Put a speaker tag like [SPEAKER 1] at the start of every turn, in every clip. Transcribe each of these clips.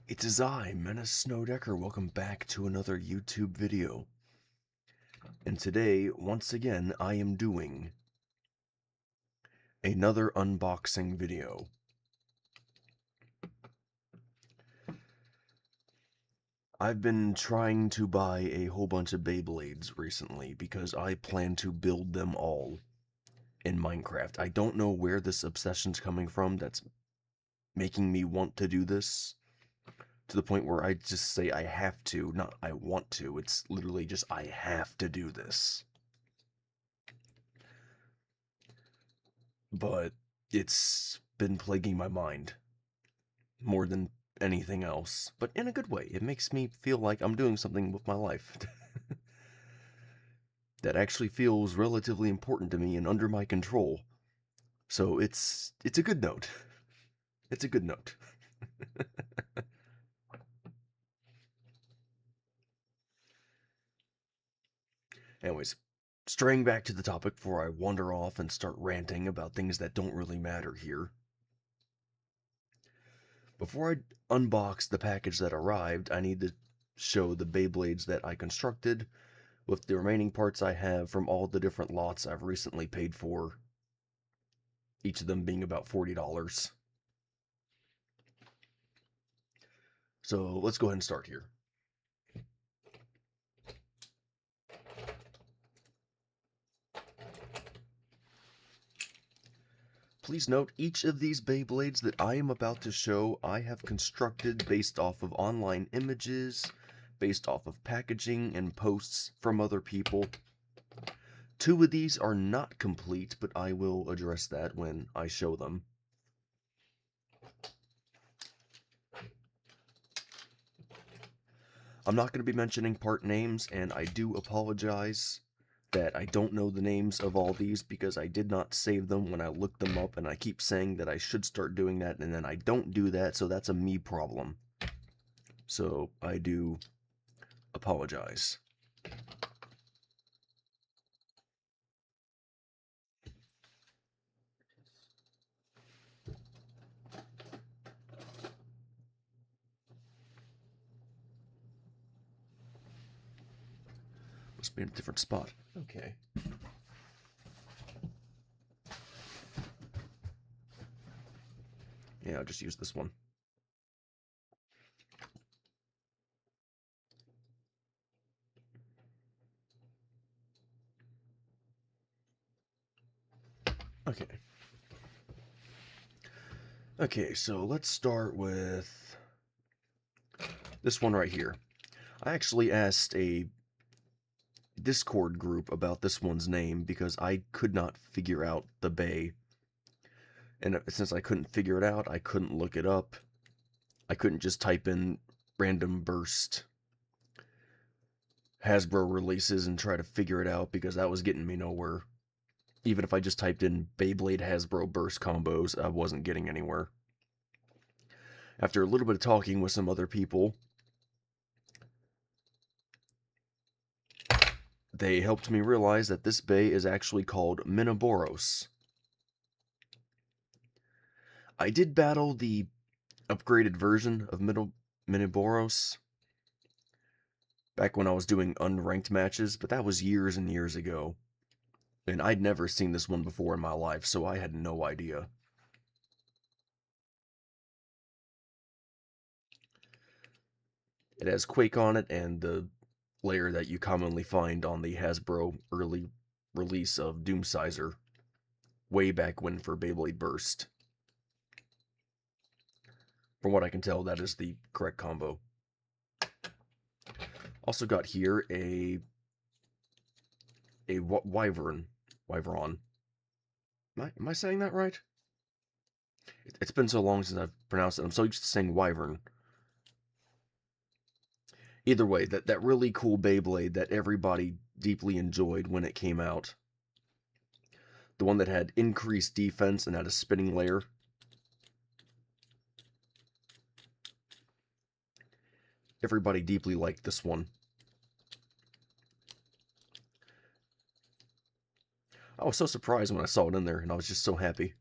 [SPEAKER 1] It is I, Menace Snowdecker. Welcome back to another YouTube video. And today, once again, I am doing another unboxing video. I've been trying to buy a whole bunch of Beyblades recently because I plan to build them all in Minecraft. I don't know where this obsession's coming from that's making me want to do this, to the point where I just say I have to, not I want to. It's literally just I have to do this. But it's been plaguing my mind more than anything else, but in a good way. It makes me feel like I'm doing something with my life that actually feels relatively important to me and under my control. So it's a good note. It's a good note. Anyways, straying back to the topic before I wander off and start ranting about things that don't really matter here. Before I unbox the package that arrived, I need to show the Beyblades that I constructed, with the remaining parts I have from all the different lots I've recently paid for, each of them being about $40. So let's go ahead and start here. Please note, each of these Beyblades that I am about to show, I have constructed based off of online images, based off of packaging and posts from other people. Two of these are not complete, but I will address that when I show them. I'm not going to be mentioning part names, and I do apologize that I don't know the names of all these because I did not save them when I looked them up, and I keep saying that I should start doing that, and then I don't do that, so that's a me problem. So I do apologize. Must be in a different spot. Okay. Yeah, I'll just use this one. Okay. Okay, so let's start with this one right here. I actually asked a Discord group about this one's name because I could not figure out the bay. And since I couldn't figure it out, I couldn't look it up. I couldn't just type in random burst Hasbro releases and try to figure it out because that was getting me nowhere. Even if I just typed in Beyblade Hasbro burst combos, I wasn't getting anywhere. After a little bit of talking with some other people, they helped me realize that this bay is actually called Minoboros. I did battle the upgraded version of Minoboros back when I was doing unranked matches, but that was years and years ago. And I'd never seen this one before in my life, so I had no idea. It has Quake on it and the layer that you commonly find on the Hasbro early release of Doomsizer, way back when for Beyblade Burst. From what I can tell, that is the correct combo. Also got here a Wyvern. Am I saying that right? It's been so long since I've pronounced it. I'm so used to saying Wyvern. Either way, that really cool Beyblade that everybody deeply enjoyed when it came out. The one that had increased defense and had a spinning layer. Everybody deeply liked this one. I was so surprised when I saw it in there, and I was just so happy.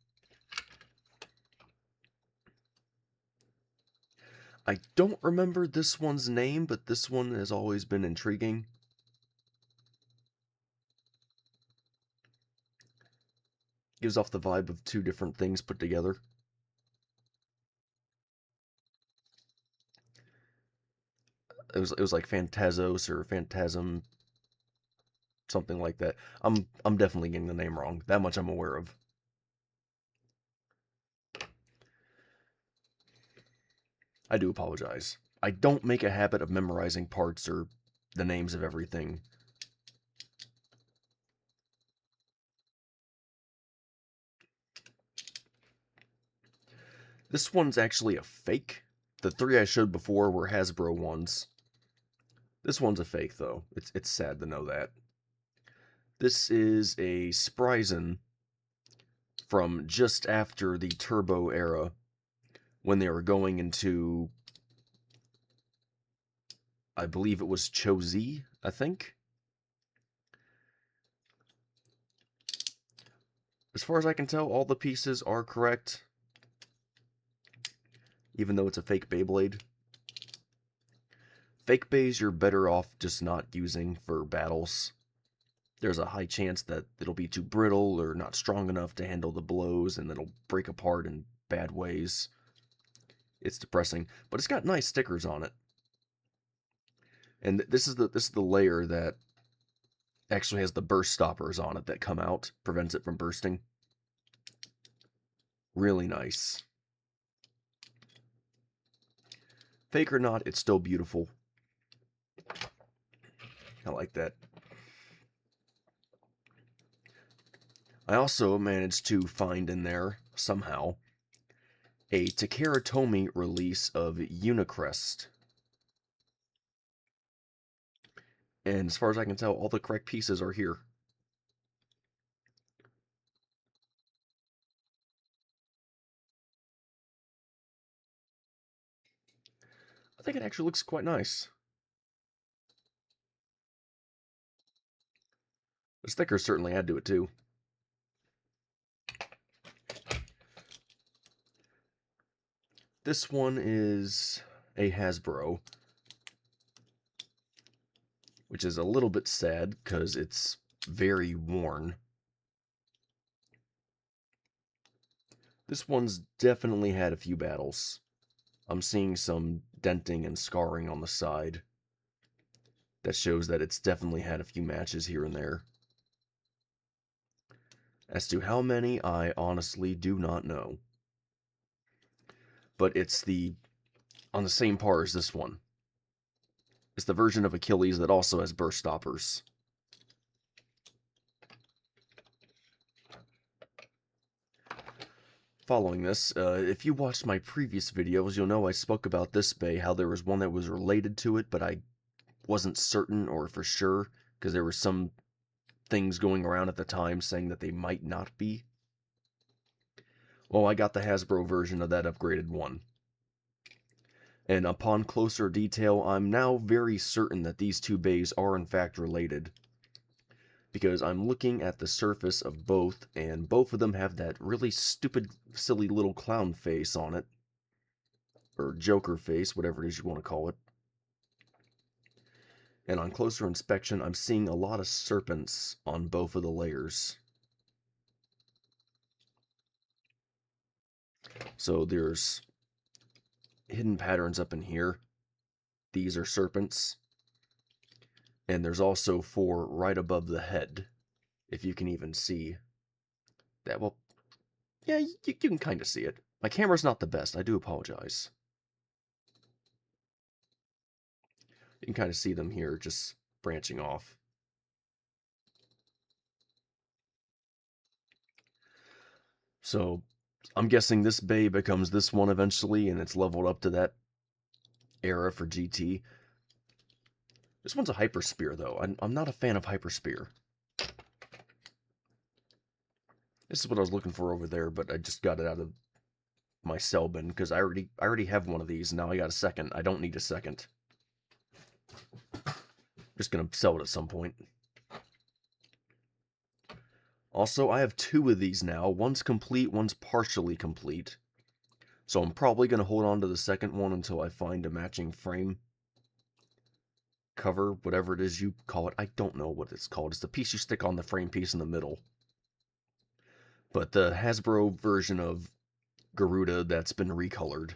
[SPEAKER 1] I don't remember this one's name, but this one has always been intriguing. Gives off the vibe of two different things put together. It was like Phantasos or Phantasm, something like that. I'm definitely getting the name wrong. That much I'm aware of. I do apologize. I don't make a habit of memorizing parts or the names of everything. This one's actually a fake. The three I showed before were Hasbro ones. This one's a fake, though. It's sad to know that. This is a Spryzen from just after the Turbo era, when they were going into, I believe it was Cho-Z, I think. As far as I can tell, all the pieces are correct, even though it's a fake Beyblade. Fake Beys you're better off just not using for battles. There's a high chance that it'll be too brittle or not strong enough to handle the blows, and it'll break apart in bad ways. It's depressing, but it's got nice stickers on it. And this is the layer that actually has the burst stoppers on it that come out, prevents it from bursting. Really nice. Fake or not, it's still beautiful. I like that. I also managed to find in there, somehow, a Takara Tomy release of Unicrest. And as far as I can tell, all the correct pieces are here. I think it actually looks quite nice. The stickers certainly add to it too. This one is a Hasbro, which is a little bit sad because it's very worn. This one's definitely had a few battles. I'm seeing some denting and scarring on the side. That shows that it's definitely had a few matches here and there. As to how many, I honestly do not know. But it's on the same par as this one. It's the version of Achilles that also has burst stoppers. Following this, if you watched my previous videos, you'll know I spoke about this Bey, how there was one that was related to it, but I wasn't certain or for sure, because there were some things going around at the time saying that they might not be. Well, I got the Hasbro version of that upgraded one. And upon closer detail, I'm now very certain that these two Beys are in fact related. Because I'm looking at the surface of both, and both of them have that really stupid, silly little clown face on it. Or Joker face, whatever it is you want to call it. And on closer inspection, I'm seeing a lot of serpents on both of the layers. So there's hidden patterns up in here. These are serpents. And there's also 4 right above the head, if you can even see that. Well, yeah, you can kind of see it. My camera's not the best, I do apologize. You can kind of see them here, just branching off. So, I'm guessing this Bey becomes this one eventually, and it's leveled up to that era for GT. This one's a Hyper Spear, though. I'm not a fan of Hyper Spear. This is what I was looking for over there, but I just got it out of my cell bin, because I already have one of these, and now I got a second. I don't need a second. I'm just going to sell it at some point. Also, I have 2 of these now. One's complete, one's partially complete. So I'm probably going to hold on to the second one until I find a matching frame cover, whatever it is you call it. I don't know what it's called. It's the piece you stick on the frame piece in the middle. But the Hasbro version of Garuda that's been recolored.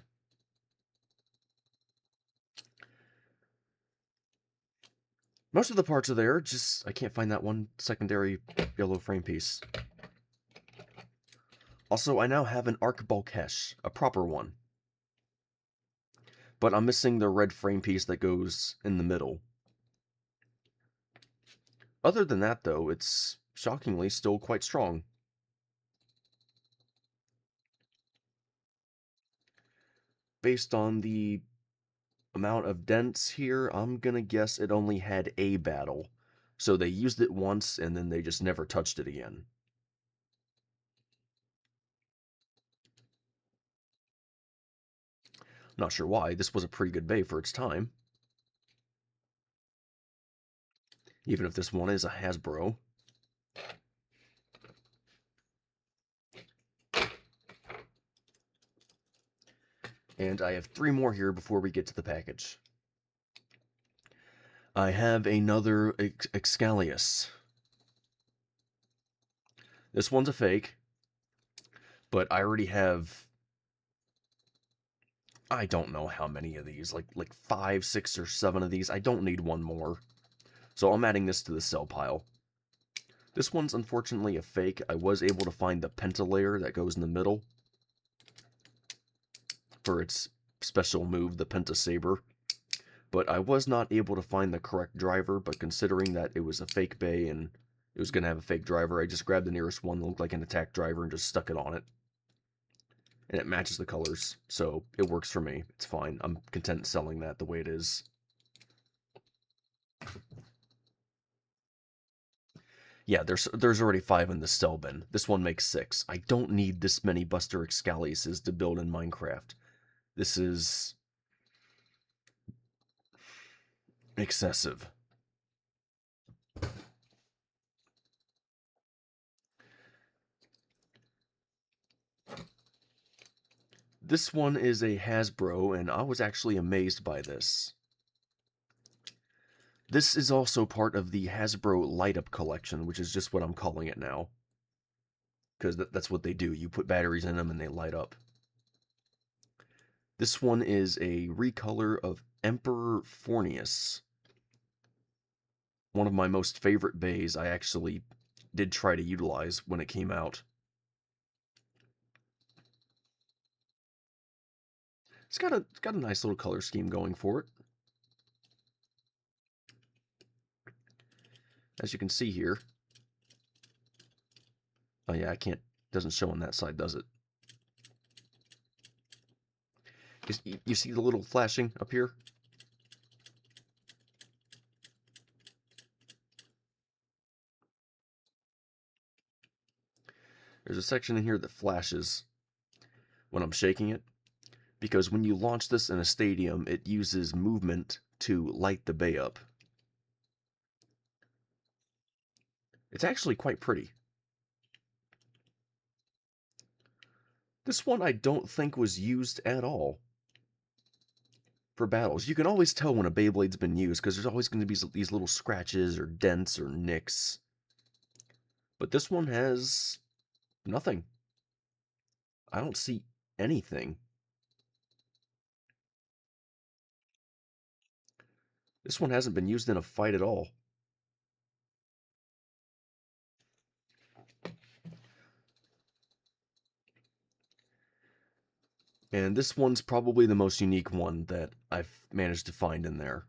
[SPEAKER 1] Most of the parts are there, just I can't find that one secondary yellow frame piece. Also, I now have an Arc Balkesh, a proper one. But I'm missing the red frame piece that goes in the middle. Other than that, though, it's shockingly still quite strong. Based on the amount of dents here, I'm gonna guess it only had a battle. So they used it once, and then they just never touched it again. Not sure why. This was a pretty good bay for its time. Even if this one is a Hasbro. And I have 3 more here before we get to the package. I have another Excalius. This one's a fake, but I already have, I don't know how many of these, like 5, 6, or 7 of these. I don't need one more. So I'm adding this to the sell pile. This one's unfortunately a fake. I was able to find the Penta layer that goes in the middle for its special move, the Penta Saber. But I was not able to find the correct driver, but considering that it was a fake bay and it was going to have a fake driver, I just grabbed the nearest one that looked like an attack driver and just stuck it on it. And it matches the colors, so it works for me. It's fine. I'm content selling that the way it is. Yeah, there's already 5 in the sell bin. This one makes 6. I don't need this many Buster Excaliuses to build in Minecraft. This is excessive. This one is a Hasbro, and I was actually amazed by this. This is also part of the Hasbro Light Up collection, which is just what I'm calling it now. Because that's what they do. You put batteries in them and they light up. This one is a recolor of Emperor Fornius. One of my most favorite bays I actually did try to utilize when it came out. It's got a nice little color scheme going for it. As you can see here. Oh yeah, doesn't show on that side, does it? You see the little flashing up here? There's a section in here that flashes when I'm shaking it, because when you launch this in a stadium, it uses movement to light the bay up. It's actually quite pretty. This one I don't think was used at all for battles. You can always tell when a Beyblade's been used, because there's always going to be these little scratches or dents or nicks. But this one has nothing. I don't see anything. This one hasn't been used in a fight at all. And this one's probably the most unique one that I've managed to find in there.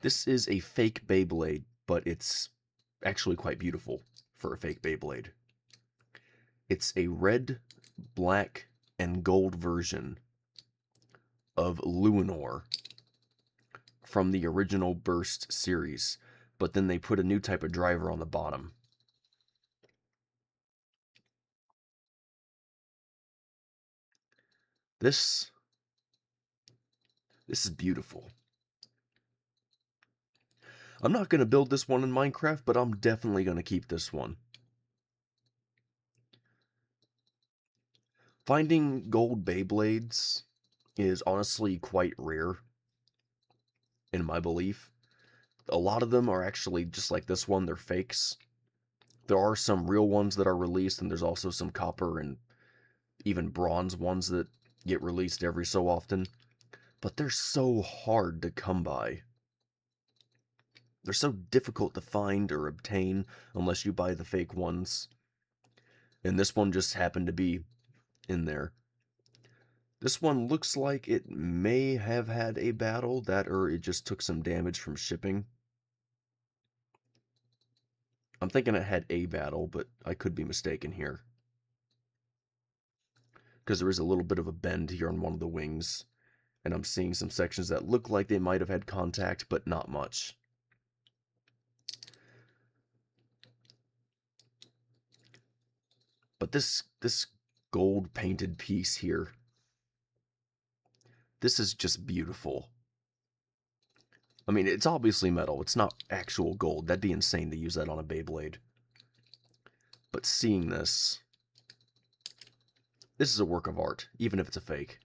[SPEAKER 1] This is a fake Beyblade, but it's actually quite beautiful for a fake Beyblade. It's a red, black, and gold version of Luinor from the original Burst series, but then they put a new type of driver on the bottom. This is beautiful. I'm not going to build this one in Minecraft, but I'm definitely going to keep this one. Finding gold Beyblades is honestly quite rare, in my belief. A lot of them are actually just like this one, they're fakes. There are some real ones that are released, and there's also some copper and even bronze ones that get released every so often. But they're so hard to come by. They're so difficult to find or obtain unless you buy the fake ones. And this one just happened to be in there. This one looks like it may have had a battle, that or it just took some damage from shipping. I'm thinking it had a battle, but I could be mistaken here. Because there is a little bit of a bend here on one of the wings, and I'm seeing some sections that look like they might have had contact, but not much. But this gold painted piece here, this is just beautiful. I mean, it's obviously metal. It's not actual gold. That'd be insane to use that on a Beyblade. But seeing this is a work of art, even if it's a fake.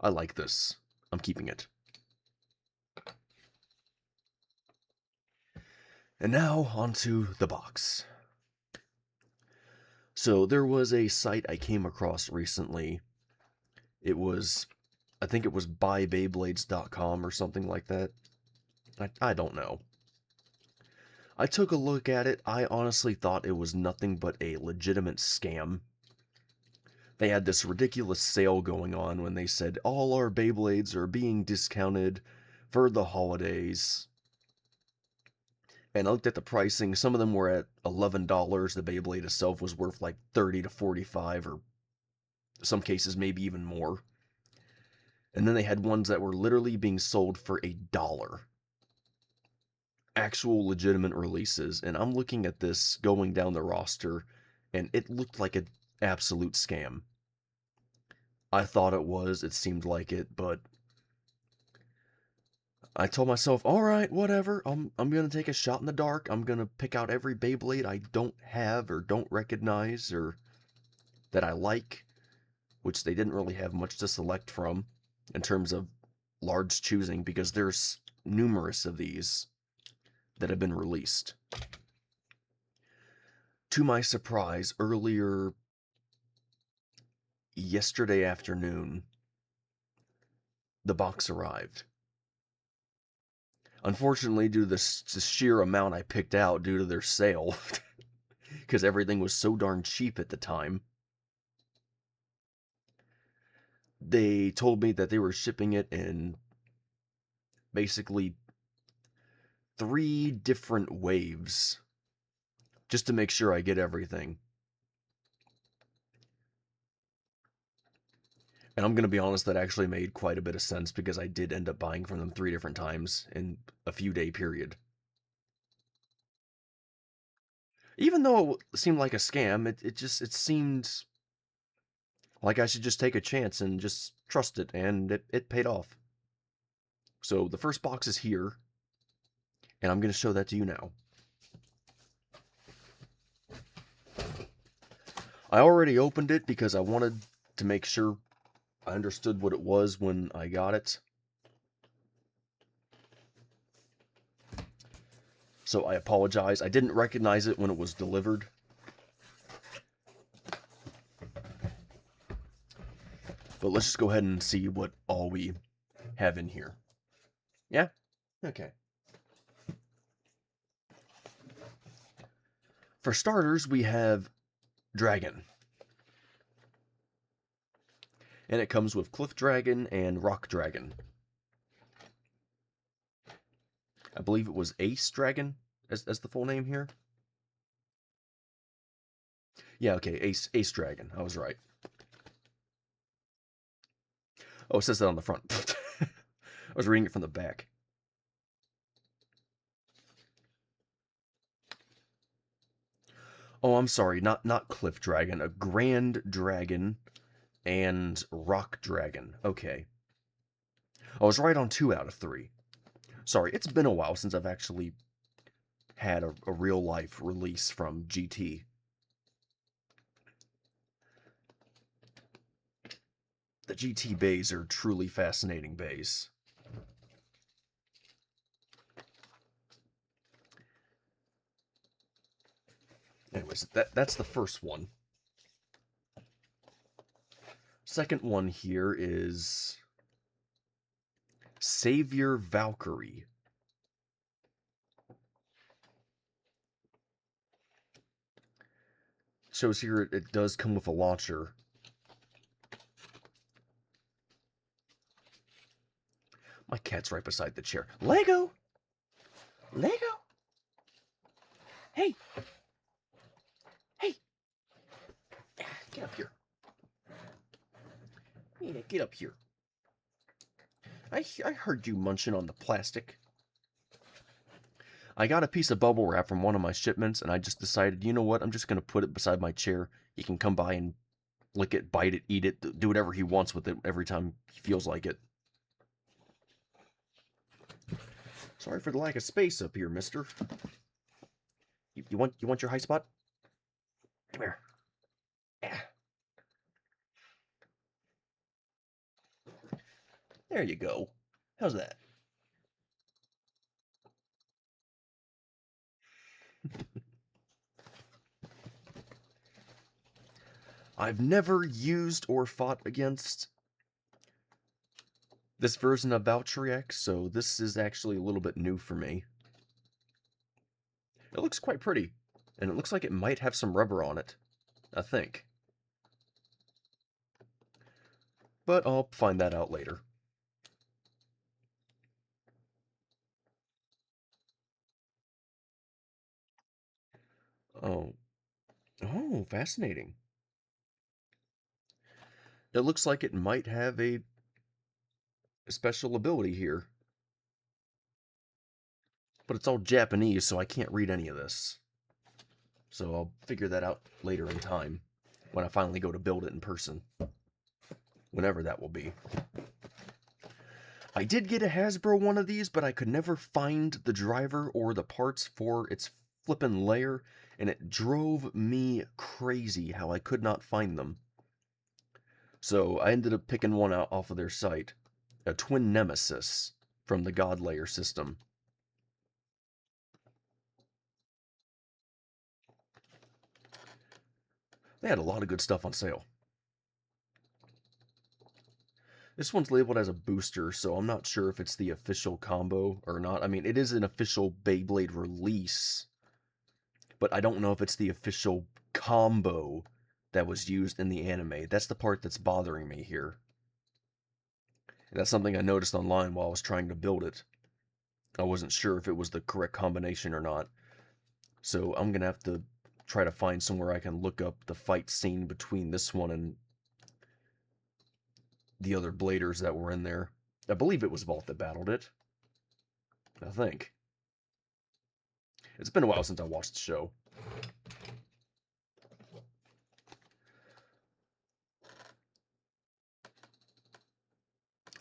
[SPEAKER 1] I like this. I'm keeping it. And now, onto the box. So, there was a site I came across recently. It was, I think it was buyBeyblades.com or something like that. I don't know. I took a look at it. I honestly thought it was nothing but a legitimate scam. They had this ridiculous sale going on when they said all our Beyblades are being discounted for the holidays. And I looked at the pricing. Some of them were at $11. The Beyblade itself was worth like $30 to $45, or some cases maybe even more. And then they had ones that were literally being sold for $1. Actual legitimate releases. And I'm looking at this going down the roster, and it looked like an absolute scam. I thought it was. It seemed like it, but I told myself, alright, whatever, I'm gonna take a shot in the dark. I'm gonna pick out every Beyblade I don't have or don't recognize or that I like, which they didn't really have much to select from in terms of large choosing, because there's numerous of these that have been released. To my surprise, earlier yesterday afternoon, the box arrived. Unfortunately, due to the sheer amount I picked out due to their sale, because everything was so darn cheap at the time, they told me that they were shipping it in basically 3 different waves, just to make sure I get everything. And I'm going to be honest, that actually made quite a bit of sense, because I did end up buying from them 3 different times in a few day period. Even though it seemed like a scam, it seemed like I should just take a chance and just trust it, and it paid off. So the first box is here, and I'm going to show that to you now. I already opened it because I wanted to make sure I understood what it was when I got it. So I apologize. I didn't recognize it when it was delivered. But let's just go ahead and see what all we have in here. Yeah? Okay. For starters, we have Dragon. And it comes with Cliff Dragon and Rock Dragon. I believe it was Ace Dragon as the full name here. Yeah, okay, Ace Dragon. I was right. Oh, it says that on the front. I was reading it from the back. Oh, I'm sorry, not Cliff Dragon, a Grand Dragon and Rock Dragon. Okay. I was right on 2 out of 3. Sorry, it's been a while since I've actually had a real-life release from GT. The GT Beys are truly fascinating bays. Anyways, that's the first one. Second one here is Savior Valkyrie. Shows here it does come with a launcher. My cat's right beside the chair. Lego! Lego! Hey! Hey! Get up here. Yeah, get up here. I heard you munching on the plastic. I got a piece of bubble wrap from one of my shipments, and I just decided, you know what, I'm just going to put it beside my chair. He can come by and lick it, bite it, eat it, do whatever he wants with it every time he feels like it. Sorry for the lack of space up here, mister. You want your high spot? Come here. Yeah. There you go. How's that? I've never used or fought against this version of Valkyrie, so this is actually a little bit new for me. It looks quite pretty, and it looks like it might have some rubber on it, I think. But I'll find that out later. Oh. Oh, fascinating. It looks like it might have a special ability here. But it's all Japanese, so I can't read any of this. So I'll figure that out later in time, when I finally go to build it in person. Whenever that will be. I did get a Hasbro one of these, but I could never find the driver or the parts for its flippin' layer, and it drove me crazy how I could not find them. So I ended up picking one out off of their site, a Twin Nemesis from the God Layer system. They had a lot of good stuff on sale. This one's labeled as a booster, so I'm not sure if it's the official combo or not. I mean, it is an official Beyblade release, but I don't know if it's the official combo that was used in the anime. That's the part that's bothering me here. And that's something I noticed online while I was trying to build it. I wasn't sure if it was the correct combination or not. So I'm going to have to try to find somewhere I can look up the fight scene between this one and the other bladers that were in there. I believe it was Vault that battled it. I think. It's been a while since I watched the show.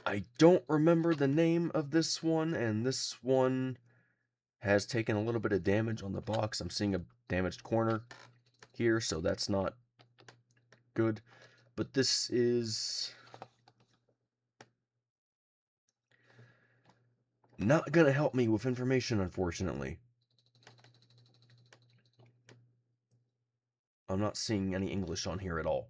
[SPEAKER 1] I don't remember the name of this one, and this one has taken a little bit of damage on the box. I'm seeing a damaged corner here, so that's not good. But this is not going to help me with information, unfortunately. I'm not seeing any English on here at all.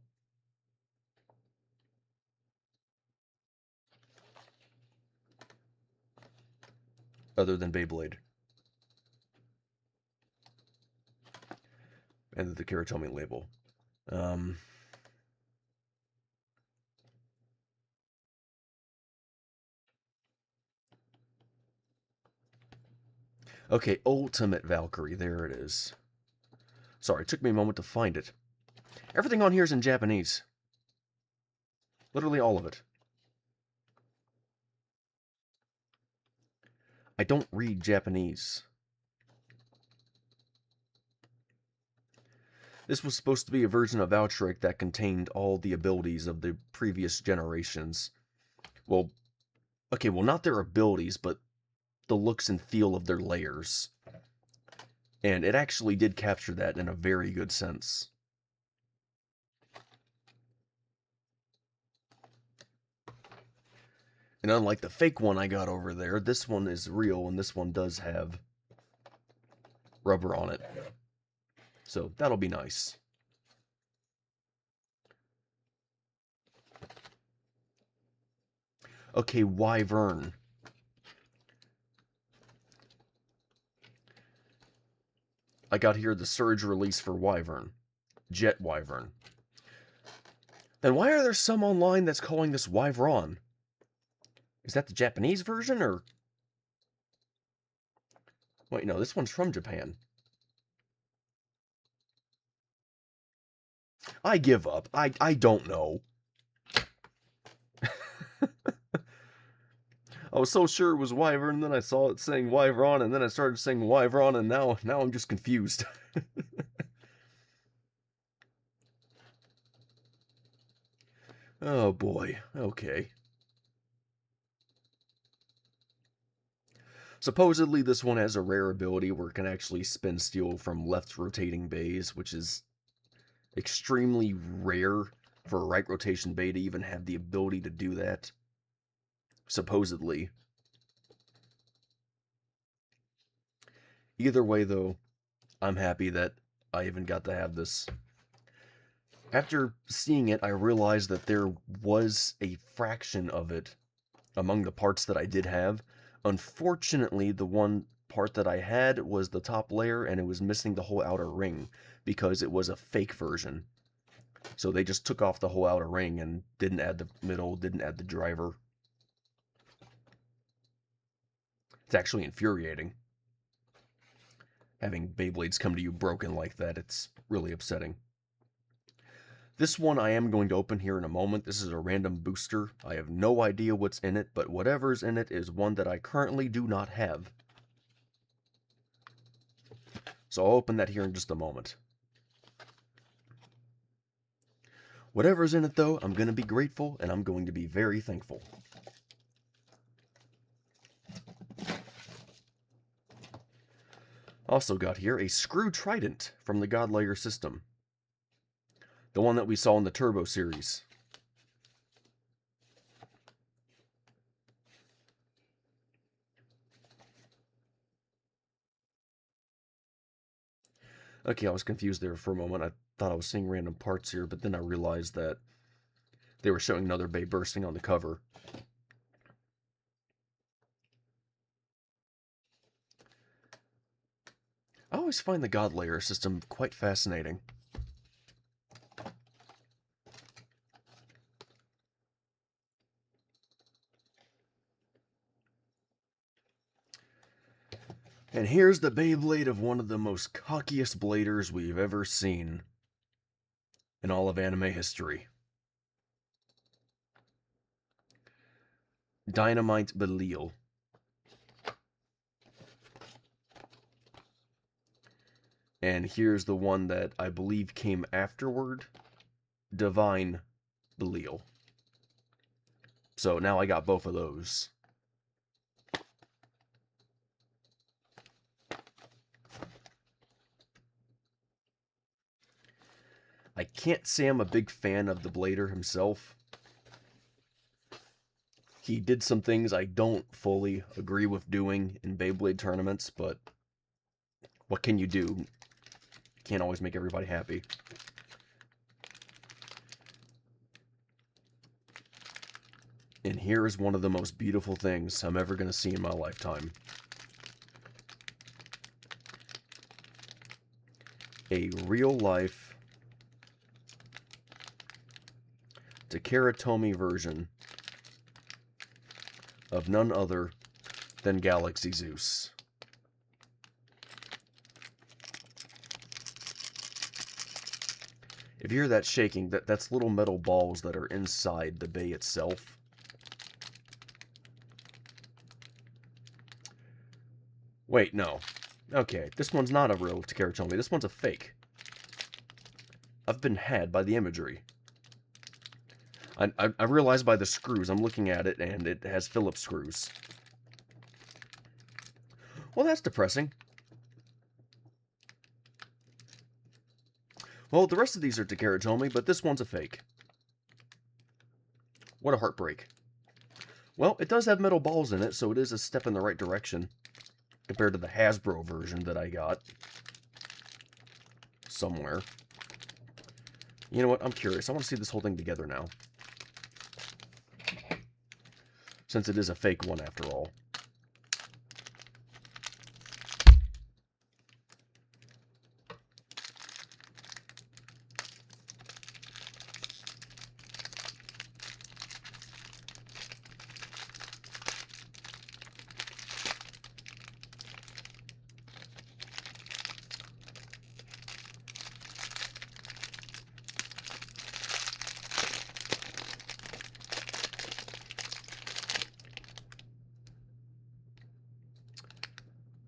[SPEAKER 1] Other than Beyblade. And the Kiritomi label. Okay, Ultimate Valkyrie. There it is. Sorry, it took me a moment to find it. Everything on here is in Japanese. Literally all of it. I don't read Japanese. This was supposed to be a version of Valkyrie that contained all the abilities of the previous generations. Well, okay, well, not their abilities, but the looks and feel of their layers. And it actually did capture that in a very good sense. And unlike the fake one I got over there, this one is real, and this one does have rubber on it. So that'll be nice. Okay, Wyvern. I got here the surge release for Wyvern. Jet Wyvern. Then why are there some online that's calling this Wyvron? Is that the Japanese version, or... Wait, no, this one's from Japan. I give up. I don't know. I was so sure it was Wyvern, then I saw it saying Wyvron, and then I started saying Wyvron, and now I'm just confused. Oh boy, okay. Supposedly this one has a rare ability where it can actually spin steel from left rotating bays, which is extremely rare for a right rotation bay to even have the ability to do that. Supposedly. Either way, though, I'm happy that I even got to have this. After seeing it, I realized that there was a fraction of it among the parts that I did have. Unfortunately, the one part that I had was the top layer, and it was missing the whole outer ring because it was a fake version. So they just took off the whole outer ring and didn't add the middle, didn't add the driver. It's actually infuriating. Having Beyblades come to you broken like that, it's really upsetting. This one I am going to open here in a moment. This is a random booster. I have no idea what's in it, but whatever's in it is one that I currently do not have. So I'll open that here in just a moment. Whatever's in it, though, I'm going to be grateful, and I'm going to be very thankful. Also got here a Screw Trident from the Godlayer system. The one that we saw in the Turbo series. Okay, I was confused there for a moment. I thought I was seeing random parts here, but then I realized that they were showing another bay bursting on the cover. I always find the Godlayer system quite fascinating. And here's the Beyblade of one of the most cockiest bladers we've ever seen in all of anime history. Dynamite Belial. And here's the one that I believe came afterward. Divine Belial. So now I got both of those. I can't say I'm a big fan of the Blader himself. He did some things I don't fully agree with doing in Beyblade tournaments, but what can you do? Can't always make everybody happy. And here is one of the most beautiful things I'm ever going to see in my lifetime. A real-life Takara Tomy version of none other than Galaxy Zeus. If you hear that shaking, that's little metal balls that are inside the bay itself. Wait, no. Okay, this one's not a real Takara Tomy. This one's a fake. I've been had by the imagery. I realized by the screws, I'm looking at it, and it has Phillips screws. Well, that's depressing. Well, the rest of these are Takara Tomy, but this one's a fake. What a heartbreak. Well, it does have metal balls in it, so it is a step in the right direction compared to the Hasbro version that I got somewhere. You know what? I'm curious. I want to see this whole thing together now. Since it is a fake one after all.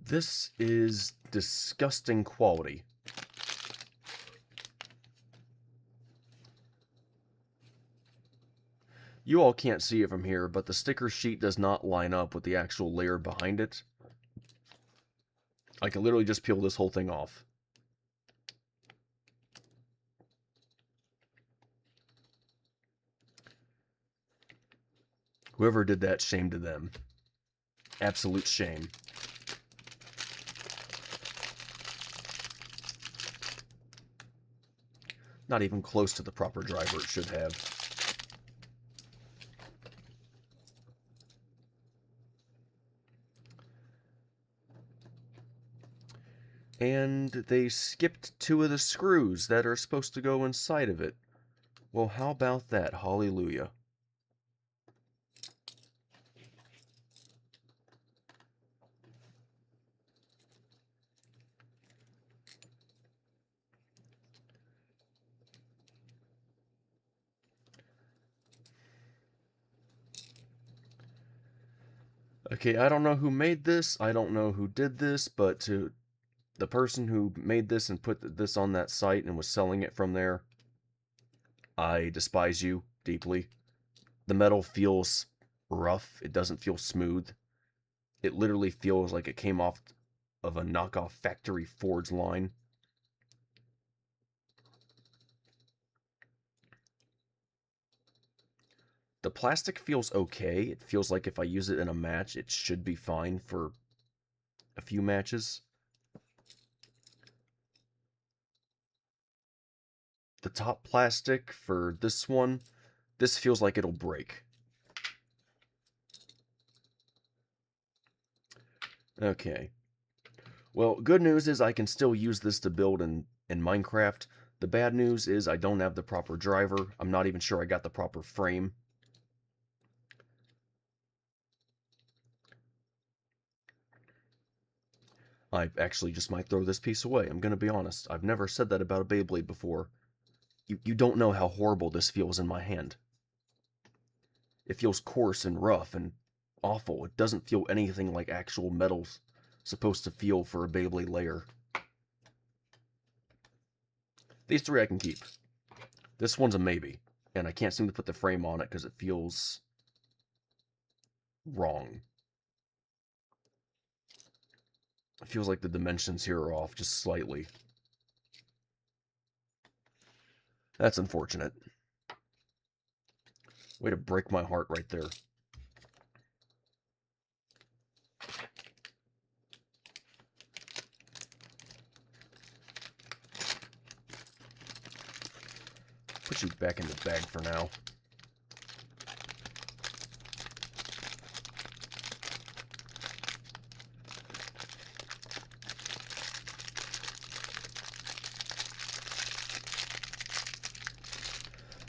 [SPEAKER 1] This is disgusting quality. You all can't see it from here, but the sticker sheet does not line up with the actual layer behind it. I can literally just peel this whole thing off. Whoever did that, shame to them. Absolute shame. Not even close to the proper driver it should have. And they skipped 2 of the screws that are supposed to go inside of it. Well, how about that? Hallelujah. Okay, I don't know who made this, I don't know who did this, but to the person who made this and put this on that site and was selling it from there, I despise you deeply. The metal feels rough, it doesn't feel smooth. It literally feels like it came off of a knockoff factory forge line. The plastic feels okay. It feels like if I use it in a match, it should be fine for a few matches. The top plastic for this one, this feels like it'll break. Okay. Well, good news is I can still use this to build in Minecraft. The bad news is I don't have the proper driver. I'm not even sure I got the proper frame. I actually just might throw this piece away. I'm going to be honest. I've never said that about a Beyblade before. You don't know how horrible this feels in my hand. It feels coarse and rough and awful. It doesn't feel anything like actual metal's supposed to feel for a Beyblade layer. These 3 I can keep. This one's a maybe, and I can't seem to put the frame on it because it feels wrong. It feels like the dimensions here are off just slightly. That's unfortunate. Way to break my heart right there. Put you back in the bag for now.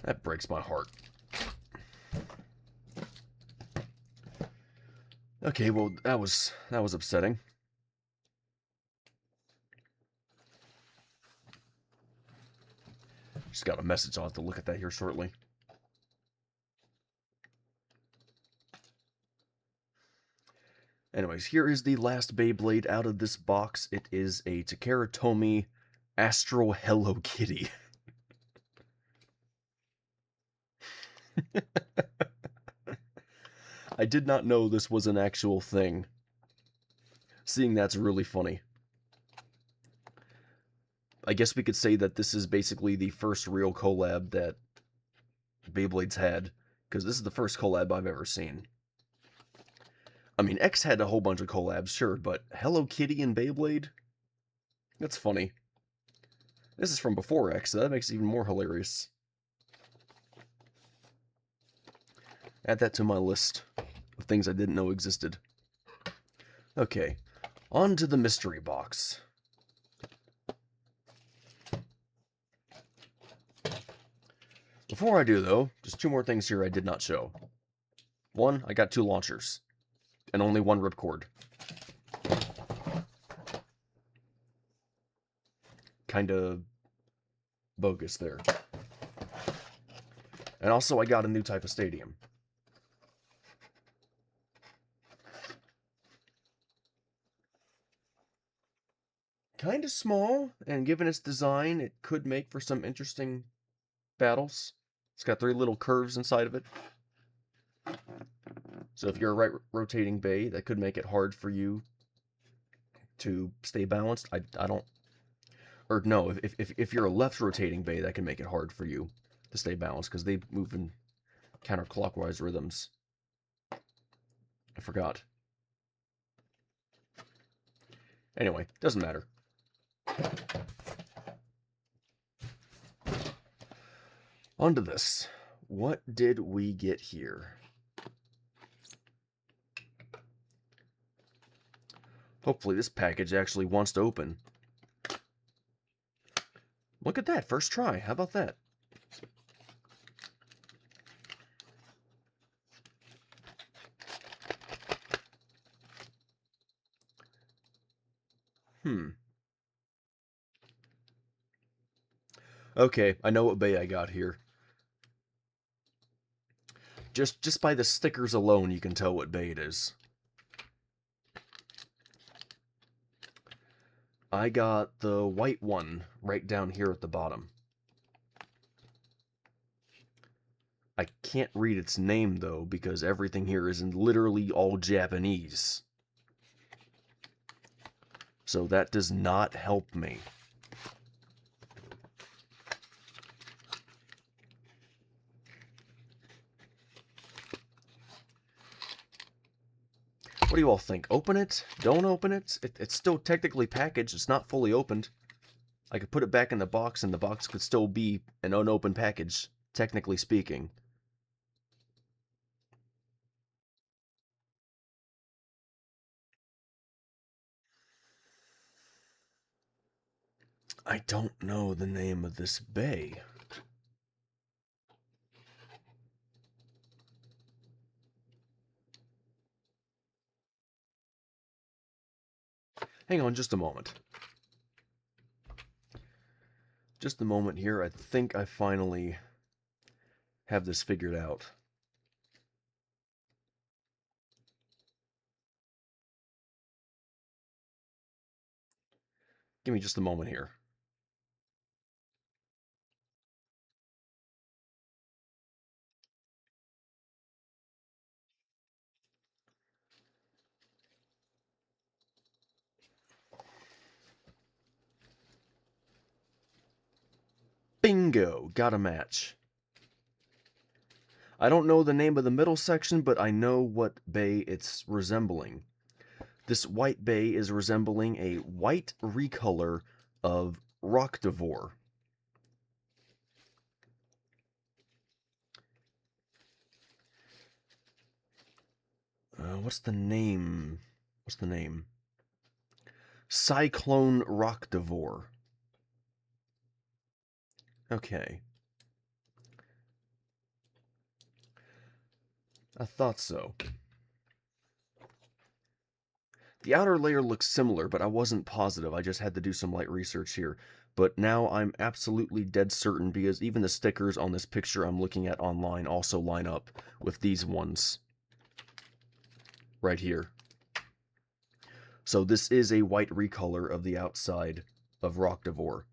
[SPEAKER 1] That breaks my heart. Okay, well, that was upsetting. Just got a message. I'll have to look at that here shortly. Anyways, here is the last Beyblade out of this box. It is a Takara Tomy Astral Hello Kitty. I did not know this was an actual thing. Seeing that's really funny. I guess we could say that this is basically the first real collab that Beyblade's had, because this is the first collab I've ever seen. I mean, X had a whole bunch of collabs, sure, but Hello Kitty and Beyblade? That's funny. This is from before X, so that makes it even more hilarious. Add that to my list of things I didn't know existed. Okay, on to the mystery box. Before I do, though, just 2 more things here I did not show. 1, I got 2 launchers, and only 1 ripcord. Kinda bogus there. And also I got a new type of stadium. Kinda small, and given its design, it could make for some interesting battles. It's got 3 little curves inside of it. So if you're a right rotating bay, that could make it hard for you to stay balanced. I don't... Or no, if you're a left rotating bay, that can make it hard for you to stay balanced, because they move in counterclockwise rhythms. I forgot. Anyway, doesn't matter. On to this. What did we get here? Hopefully this package actually wants to open. Look at that, first try. How about that? Okay, I know what bay I got here. Just by the stickers alone, you can tell what bay it is. I got the white one right down here at the bottom. I can't read its name, though, because everything here is in literally all Japanese. So that does not help me. What do you all think? Open it? Don't open it? It's still technically packaged. It's not fully opened. I could put it back in the box, and the box could still be an unopened package, technically speaking. I don't know the name of this bay. Hang on just a moment. Just a moment here. I think I finally have this figured out. Give me just a moment here. Bingo! Got a match. I don't know the name of the middle section, but I know what bay it's resembling. This white bay is resembling a white recolor of Rockdivore. What's the name? Cyclone Rockdivore. Okay. I thought so. The outer layer looks similar, but I wasn't positive. I just had to do some light research here. But now I'm absolutely dead certain, because even the stickers on this picture I'm looking at online also line up with these ones right here. So this is a white recolor of the outside of Rockdivore.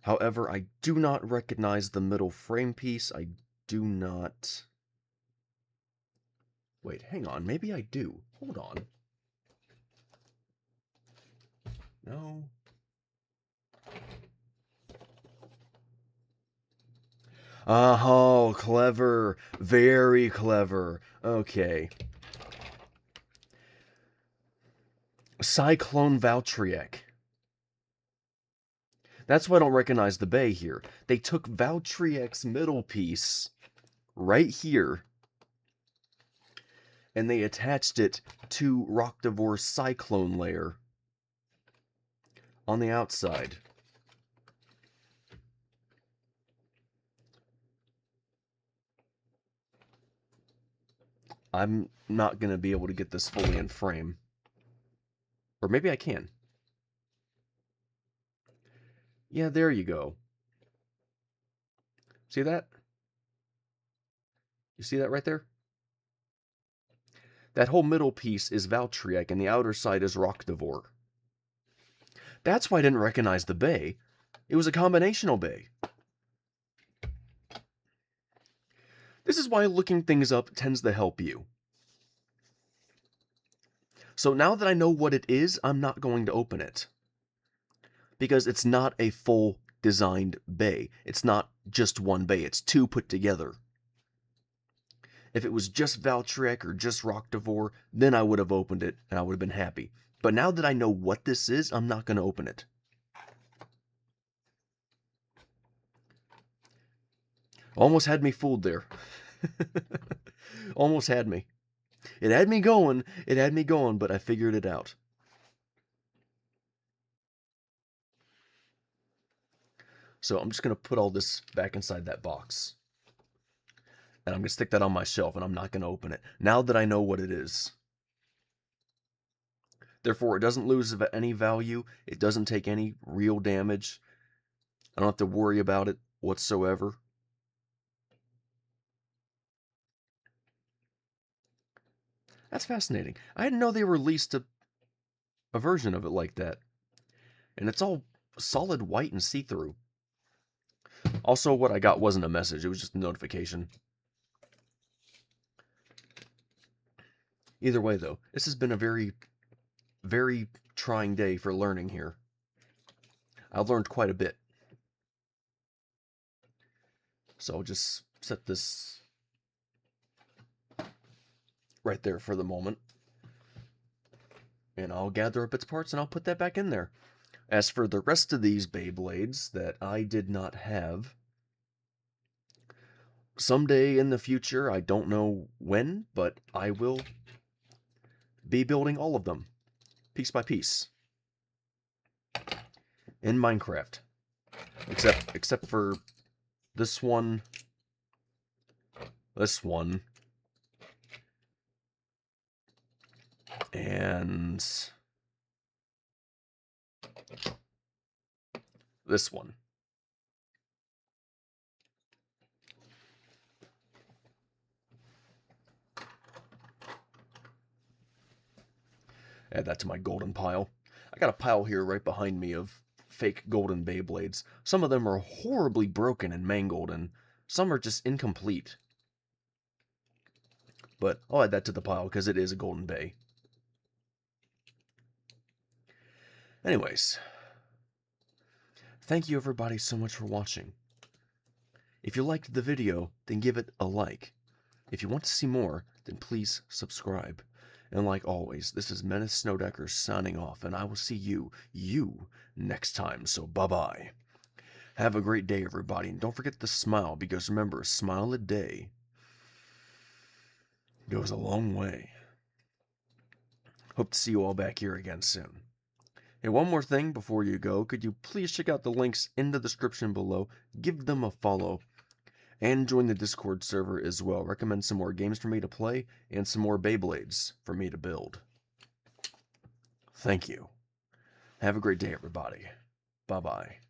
[SPEAKER 1] However, I do not recognize the middle frame piece. I do not... Wait, hang on. Maybe I do. Hold on. No. Oh, clever. Very clever. Okay. Cyclone Valtryek. That's why I don't recognize the bay here. They took Valtryek's middle piece right here and they attached it to Roctivor's Cyclone layer on the outside. I'm not going to be able to get this fully in frame. Or maybe I can. Yeah, there you go. See that? You see that right there? That whole middle piece is Valtryek, and the outer side is Roctivor. That's why I didn't recognize the bay. It was a combinational bay. This is why looking things up tends to help you. So now that I know what it is, I'm not going to open it. Because it's not a full designed bay. It's not just one bay, it's two put together. If it was just Valtryek or just Roctivor, then I would have opened it and I would have been happy. But now that I know what this is, I'm not going to open it. Almost had me fooled there. Almost had me. It had me going, but I figured it out. So I'm just going to put all this back inside that box. And I'm going to stick that on my shelf, and I'm not going to open it. Now that I know what it is. Therefore, it doesn't lose any value. It doesn't take any real damage. I don't have to worry about it whatsoever. That's fascinating. I didn't know they released a version of it like that. And it's all solid white and see-through. Also, what I got wasn't a message. It was just a notification. Either way, though, this has been a very, very trying day for learning here. I've learned quite a bit. So I'll just set this right there for the moment. And I'll gather up its parts and I'll put that back in there. As for the rest of these Beyblades that I did not have, someday in the future, I don't know when, but I will be building all of them, piece by piece, in Minecraft. Except for this one, and this one. Add that to my golden pile. I got a pile here right behind me of fake golden Beyblades. Some of them are horribly broken and mangled, and some are just incomplete. But I'll add that to the pile because it is a golden Bey. Anyways, thank you everybody so much for watching. If you liked the video, then give it a like. If you want to see more, then please subscribe. And like always, this is Menace Snowdecker signing off, and I will see you next time, so bye-bye. Have a great day, everybody, and don't forget to smile, because remember, a smile a day goes a long way. Hope to see you all back here again soon. Hey, one more thing before you go, could you please check out the links in the description below, give them a follow, and join the Discord server as well. Recommend some more games for me to play, and some more Beyblades for me to build. Thank you. Have a great day, everybody. Bye-bye.